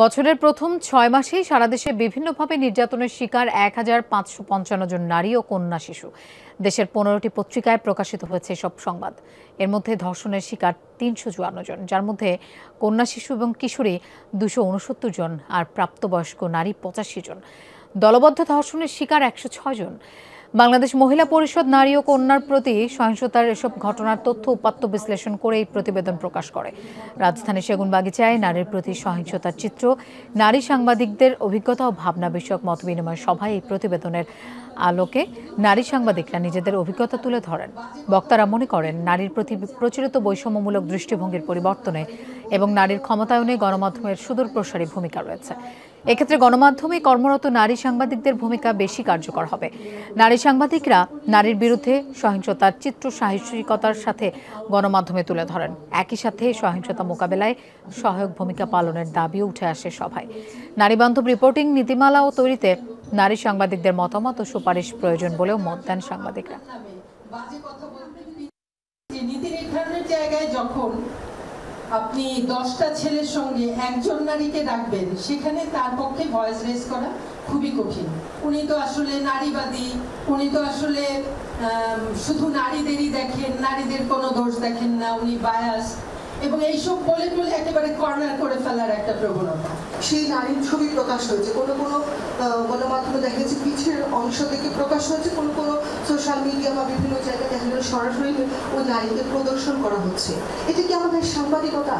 বছরের প্রথম ৬ মাসেই সারা দেশে বিভিন্নভাবে নির্যাতনের শিকার ১,৫৫৫ জন নারী ও কন্যা শিশু। দেশের ১৫টি পত্রিকায় প্রকাশিত হয়েছে এসব সংবাদ। এর মধ্যে ধর্ষণের শিকার ৩৫৪ জন, যার মধ্যে কন্যা শিশু এবং কিশোরী ২৬৯ জন আর প্রাপ্তবয়স্ক নারী ৮৫ জন। দলবদ্ধ ধর্ষণের শিকার ১০৬ জন। বাংলাদেশ মহিলা পরিষদ নারী ও কন্যার প্রতি সহিংসতার এসব ঘটনার তথ্য উপাত্ত বিশ্লেষণ করে এই প্রতিবেদন প্রকাশ করে। রাজধানীর সেগুনবাগিচায় নারীর প্রতি সহিংসতার চিত্র, নারী সাংবাদিকদের অভিজ্ঞতা ও ভাবনা বিষয়ক মতবিনিময় সভায় এই প্রতিবেদনের আলোকে নারী সাংবাদিকরা নিজেদের অভিজ্ঞতা তুলে ধরেন। বক্তারা মনে করেন, নারীর প্রতি প্রচলিত বৈষম্যমূলক দৃষ্টিভঙ্গির পরিবর্তনে এবং নারীর ক্ষমতায়নে গণমাধ্যমের সুদূরপ্রসারী ভূমিকা রয়েছে। এক্ষেত্রে গণমাধ্যমে কর্মরত নারী সাংবাদিকদের ভূমিকা বেশি কার্যকর হবে। নারী সাংবাদিকরা নারীর বিরুদ্ধে সহিংসতার চিত্র সাহসিকতার সাথে গণমাধ্যমে তুলে ধরেন। একই সাথে সহিংসতা মোকাবেলায় সহায়ক ভূমিকা পালনের দাবিও উঠে আসে সভায়। নারীবান্ধব রিপোর্টিং নীতিমালা ও তৈরিতে নারী সাংবাদিকদের মতামত ও সুপারিশ প্রয়োজন বলেও মত দেন সাংবাদিকরা। নীতি নির্ধারণের জায়গায় যখন আপনি 10টা ছেলের সঙ্গে একজন নারীকে রাখবেন, সেখানে তার পক্ষে ভয়েস রেজ করা খুবই কঠিন। উনি তো আসলে নারীবাদী, উনি তো আসলে শুধু নারীদেরই দেখেন, নারীদের কোনো দোষ দেখেন না, উনি বায়াস এবং এইসব বলে বলে একেবারে কর্নার করে ফেলার একটা প্রবণতা। সেই নারীর ছবি প্রকাশ হয়েছে, কোনো গণমাধ্যমে দেখা যাচ্ছে পিছের অংশ থেকে প্রকাশ হয়েছে, কোনো সোশ্যাল মিডিয়া বা বিভিন্ন জায়গায় দেখা গেল সরাসরি ওই নারীকে প্রদর্শন করা হচ্ছে। এটা কি আমাদের সাংবাদিকতা?